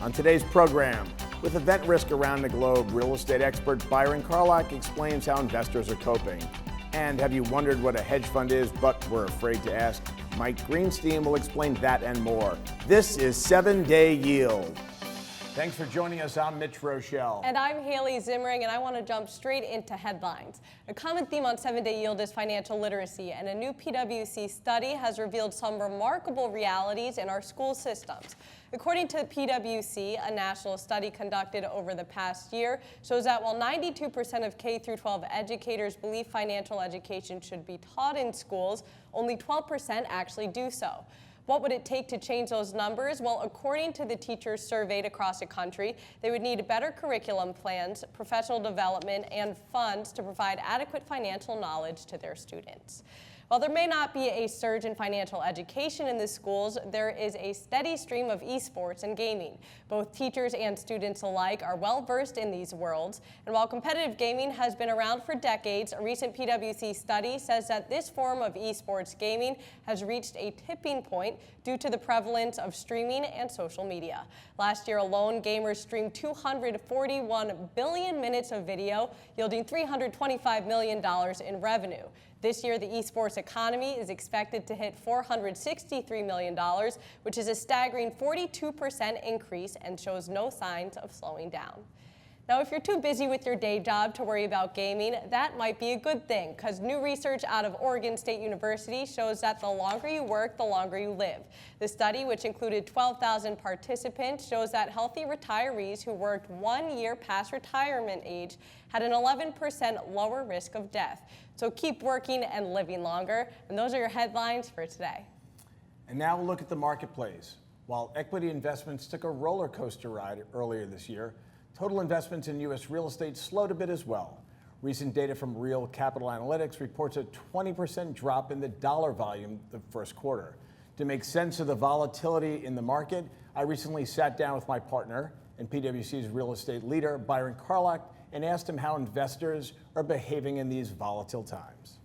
On today's program, with event risk around the globe, real estate expert Byron Carlock explains how investors are coping. And have you wondered what a hedge fund is, but were afraid to ask? Mike Greenstein will explain that and more. This is 7-Day Yield. Thanks for joining us. I'm Mitch Rochelle. And I'm Haley Zimmering, and I want to jump straight into headlines. A common theme on 7-Day Yield is financial literacy, and a new PwC study has revealed some remarkable realities in our school systems. According to PwC, a national study conducted over the past year shows that while 92% of K-12 educators believe financial education should be taught in schools, only 12% actually do so. What would it take to change those numbers? Well, according to the teachers surveyed across the country, they would need better curriculum plans, professional development, and funds to provide adequate financial knowledge to their students. While there may not be a surge in financial education in the schools, there is a steady stream of esports and gaming. Both teachers and students alike are well versed in these worlds. And while competitive gaming has been around for decades, a recent PwC study says that this form of esports gaming has reached a tipping point due to the prevalence of streaming and social media. Last year alone, gamers streamed 241 billion minutes of video, yielding $325 million in revenue. This year, the esports economy is expected to hit $463 million, which is a staggering 42% increase and shows no signs of slowing down. Now, if you're too busy with your day job to worry about gaming, that might be a good thing, because new research out of Oregon State University shows that the longer you work, the longer you live. The study, which included 12,000 participants, shows that healthy retirees who worked 1 year past retirement age had an 11% lower risk of death. So keep working and living longer. And those are your headlines for today. And now we'll look at the marketplace. While equity investments took a roller coaster ride earlier this year, total investments in U.S. real estate slowed a bit as well. Recent data from Real Capital Analytics reports a 20% drop in the dollar volume the first quarter. To make sense of the volatility in the market, I recently sat down with my partner and PwC's real estate leader, Byron Carlock, and asked him how investors are behaving in these volatile times.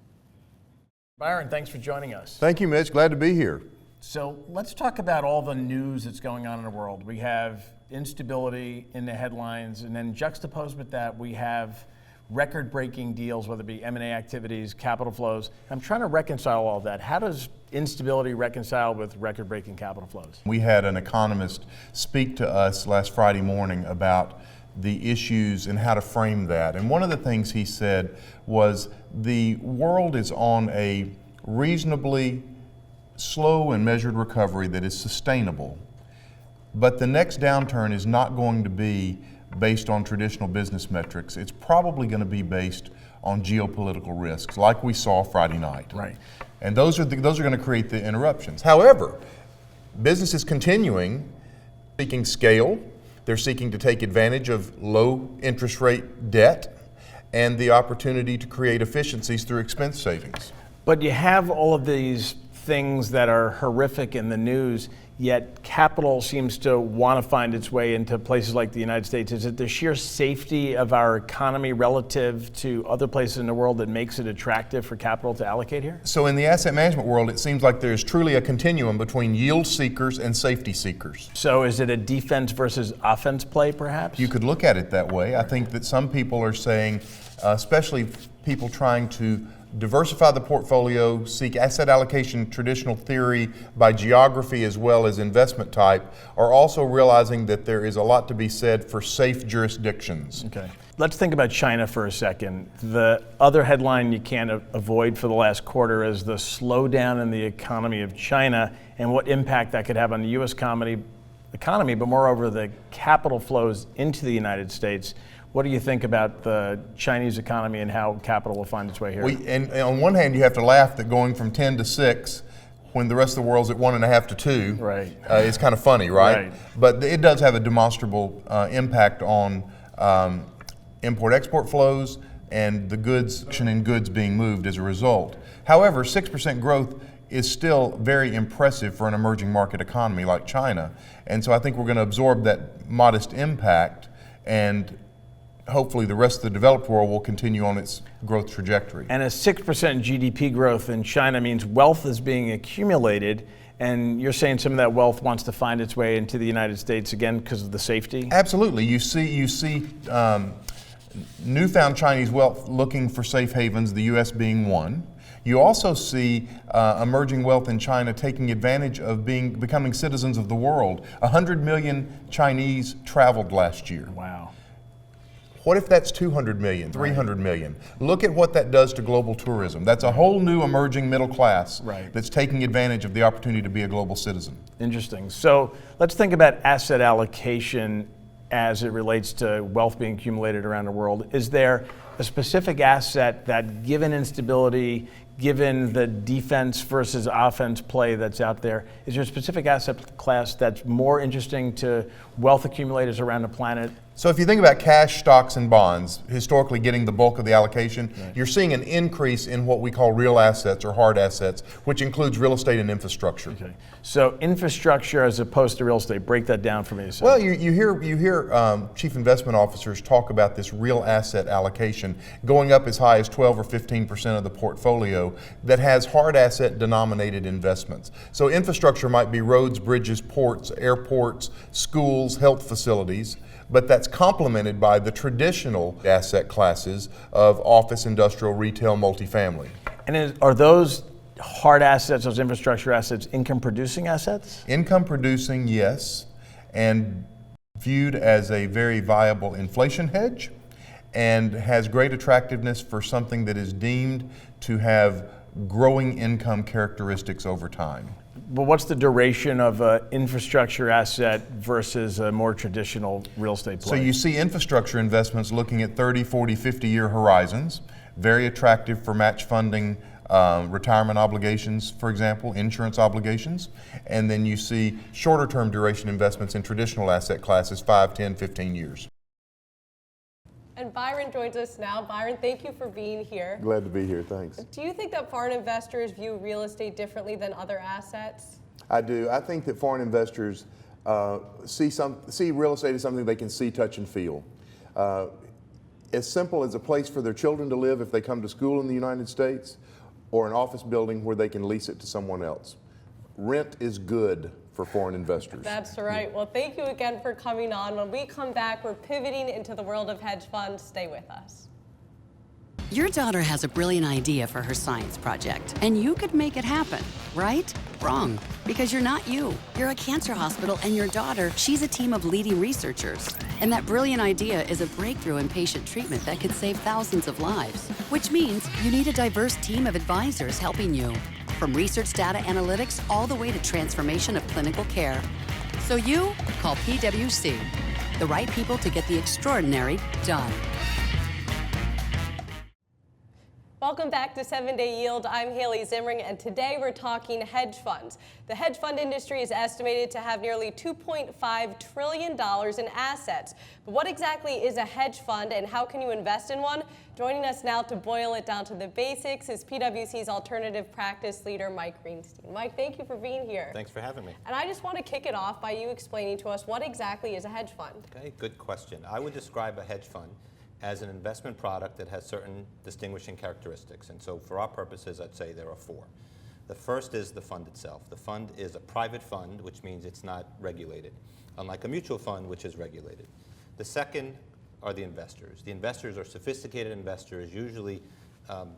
Byron, thanks for joining us. Thank you, Mitch. Glad to be here. So let's talk about all the news that's going on in the world. We have instability in the headlines, and then juxtaposed with that, we have record-breaking deals, whether it be M&A activities, capital flows. I'm trying to reconcile all of that. How does instability reconcile with record-breaking capital flows? We had an economist speak to us last Friday morning about the issues and how to frame that. And one of the things he said was the world is on a reasonably slow and measured recovery that is sustainable. But the next downturn is not going to be based on traditional business metrics. It's probably going to be based on geopolitical risks, like we saw Friday night. Right. And those are going to create the interruptions. However, business is continuing, seeking scale. They're seeking to take advantage of low interest rate debt and the opportunity to create efficiencies through expense savings. But you have all of these things that are horrific in the news, yet capital seems to want to find its way into places like the United States. Is it the sheer safety of our economy relative to other places in the world that makes it attractive for capital to allocate here? So in the asset management world, it seems like there's truly a continuum between yield seekers and safety seekers. So is it a defense versus offense play, perhaps? You could look at it that way. I think that some people are saying, especially people trying to diversify the portfolio, seek asset allocation traditional theory by geography as well as investment type, are also realizing that there is a lot to be said for safe jurisdictions. Okay. Let's think about China for a second. The other headline you can't avoid for the last quarter is the slowdown in the economy of China and what impact that could have on the U.S. economy, but moreover the capital flows into the United States. What do you think about the Chinese economy and how capital will find its way here? And on one hand, you have to laugh that going from 10 to 6 when the rest of the world's at 1.5 to 2 right. Is kind of funny, right? Right. But it does have a demonstrable impact on import-export flows and the goods and goods being moved as a result. However, 6% growth is still very impressive for an emerging market economy like China. And so I think we're going to absorb that modest impact and hopefully the rest of the developed world will continue on its growth trajectory. And a 6% GDP growth in China means wealth is being accumulated, and you're saying some of that wealth wants to find its way into the United States again because of the safety? Absolutely. You see newfound Chinese wealth looking for safe havens, the U.S. being one. You also see emerging wealth in China taking advantage of becoming citizens of the world. 100 million Chinese traveled last year. Wow. What if that's 200 million, 300 million? Look at what that does to global tourism. That's a whole new emerging middle class that's taking advantage of the opportunity to be a global citizen. Interesting. So let's think about asset allocation as it relates to wealth being accumulated around the world. Is there a specific asset that, given instability, given the defense versus offense play that's out there, is there a specific asset class that's more interesting to wealth accumulators around the planet? So if you think about cash, stocks, and bonds, historically getting the bulk of the allocation, you're seeing an increase in what we call real assets or hard assets, which includes real estate and infrastructure. Okay. So infrastructure as opposed to real estate, break that down for me. So. Well, you hear chief investment officers talk about this real asset allocation going up as high as 12 or 15% of the portfolio that has hard asset denominated investments. So infrastructure might be roads, bridges, ports, airports, schools, health facilities, but that's complemented by the traditional asset classes of office, industrial, retail, multifamily. And are those hard assets, those infrastructure assets, income producing assets? Income producing, yes, and viewed as a very viable inflation hedge, and has great attractiveness for something that is deemed to have growing income characteristics over time. But what's the duration of an infrastructure asset versus a more traditional real estate play? So you see infrastructure investments looking at 30, 40, 50-year horizons, very attractive for match funding retirement obligations, for example, insurance obligations. And then you see shorter term duration investments in traditional asset classes, 5, 10, 15 years. And Byron joins us now. Byron, thank you for being here. Glad to be here, thanks. Do you think that foreign investors view real estate differently than other assets? I do. I think that foreign investors see real estate as something they can see, touch, and feel. As simple as a place for their children to live if they come to school in the United States, or an office building where they can lease it to someone else. Rent is good for foreign investors. That's right. Well, thank you again for coming on. When we come back, we're pivoting into the world of hedge funds. Stay with us. Your daughter has a brilliant idea for her science project, and you could make it happen, right? Wrong, because you're not you. You're a cancer hospital, and your daughter, she's a team of leading researchers. And that brilliant idea is a breakthrough in patient treatment that could save thousands of lives, which means you need a diverse team of advisors helping you. From research data analytics all the way to transformation of clinical care. So you call PwC, the right people to get the extraordinary done. Welcome back to 7-Day Yield. I'm Haley Zimring, and today we're talking hedge funds. The hedge fund industry is estimated to have nearly $2.5 trillion in assets. But what exactly is a hedge fund, and how can you invest in one? Joining us now to boil it down to the basics is PwC's alternative practice leader, Mike Greenstein. Mike, thank you for being here. Thanks for having me. And I just want to kick it off by you explaining to us what exactly is a hedge fund. Okay, good question. I would describe a hedge fund as an investment product that has certain distinguishing characteristics. And so for our purposes, I'd say there are 4. The first is the fund itself. The fund is a private fund, which means it's not regulated, unlike a mutual fund, which is regulated. The second are the investors. The investors are sophisticated investors, usually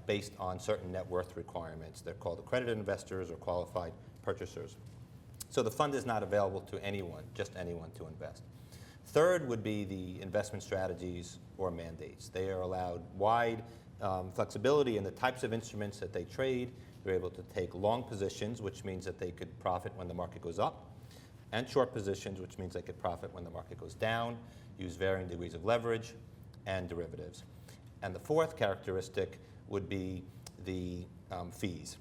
based on certain net worth requirements. They're called accredited investors or qualified purchasers. So the fund is not available to anyone, just anyone, to invest. Third would be the investment strategies or mandates. They are allowed wide flexibility in the types of instruments that they trade. They're able to take long positions, which means that they could profit when the market goes up, and short positions, which means they could profit when the market goes down, use varying degrees of leverage, and derivatives. And the fourth characteristic would be the fees.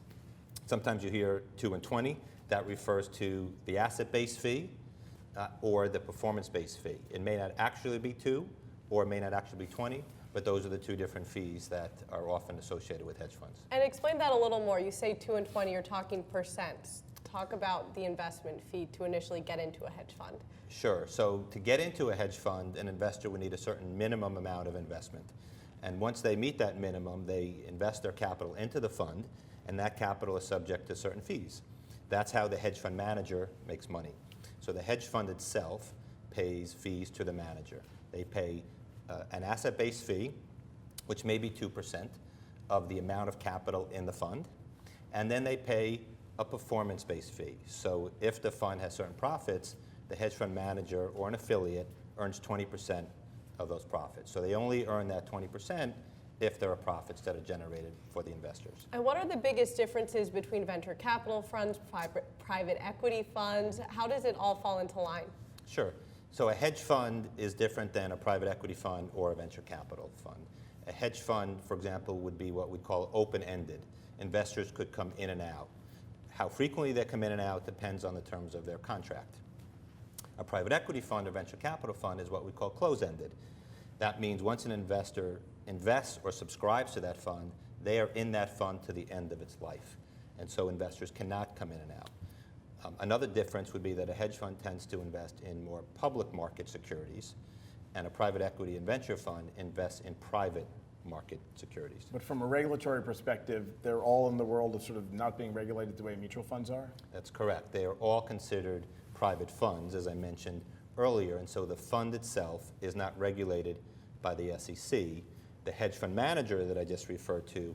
Sometimes you hear 2 and 20. That refers to the asset-based fee or the performance-based fee. It may not actually be 2, or it may not actually be 20, but those are the 2 different fees that are often associated with hedge funds. And explain that a little more. You say 2 and 20, you're talking percents. talk about the investment fee to initially get into a hedge fund. Sure. So to get into a hedge fund, an investor would need a certain minimum amount of investment. And once they meet that minimum, they invest their capital into the fund, and that capital is subject to certain fees. That's how the hedge fund manager makes money. So the hedge fund itself pays fees to the manager. They pay an asset-based fee, which may be 2% of the amount of capital in the fund, and then they pay a performance-based fee. So if the fund has certain profits, the hedge fund manager or an affiliate earns 20% of those profits. So they only earn that 20% if there are profits that are generated for the investors. And what are the biggest differences between venture capital funds, private equity funds? How does it all fall into line? Sure. So a hedge fund is different than a private equity fund or a venture capital fund. A hedge fund, for example, would be what we call open-ended. Investors could come in and out. How frequently they come in and out depends on the terms of their contract. A private equity fund or venture capital fund is what we call close-ended. That means once an investor invests or subscribes to that fund, they are in that fund to the end of its life. And so investors cannot come in and out. Another difference would be that a hedge fund tends to invest in more public market securities, and a private equity and venture fund invests in private market securities. But from a regulatory perspective, they're all in the world of sort of not being regulated the way mutual funds are? That's correct. They are all considered private funds, as I mentioned earlier, and so the fund itself is not regulated by the SEC. The hedge fund manager that I just referred to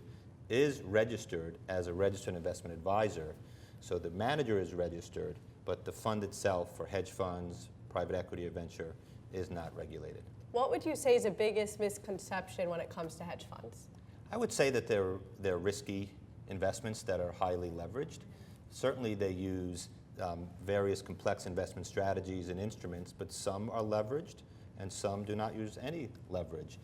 is registered as a registered investment advisor. So the manager is registered, but the fund itself for hedge funds, private equity or venture is not regulated. What would you say is the biggest misconception when it comes to hedge funds? I would say that they're risky investments that are highly leveraged. Certainly they use various complex investment strategies and instruments, but some are leveraged and some do not use any leverage.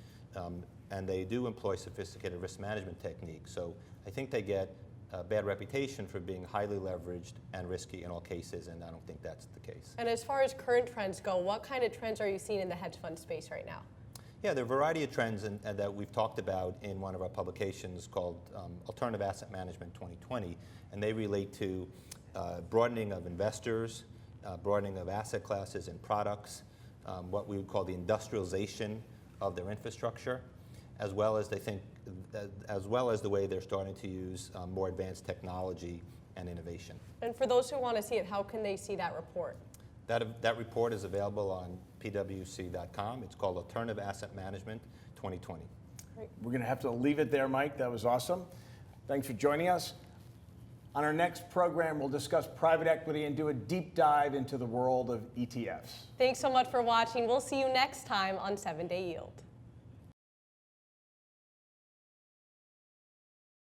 And they do employ sophisticated risk management techniques. So I think they get a bad reputation for being highly leveraged and risky in all cases, and I don't think that's the case. And as far as current trends go, what kind of trends are you seeing in the hedge fund space right now? Yeah, there are a variety of trends that we've talked about in one of our publications called Alternative Asset Management 2020, and they relate to broadening of investors, broadening of asset classes and products, what we would call the industrialization of their infrastructure, as well as the way they're starting to use more advanced technology and innovation. And for those who want to see it, how can they see that report? That report is available on pwc.com. It's called Alternative Asset Management 2020. Great. We're going to have to leave it there, Mike. That was awesome. Thanks for joining us. On our next program, we'll discuss private equity and do a deep dive into the world of ETFs. Thanks so much for watching. We'll see you next time on 7-Day Yield.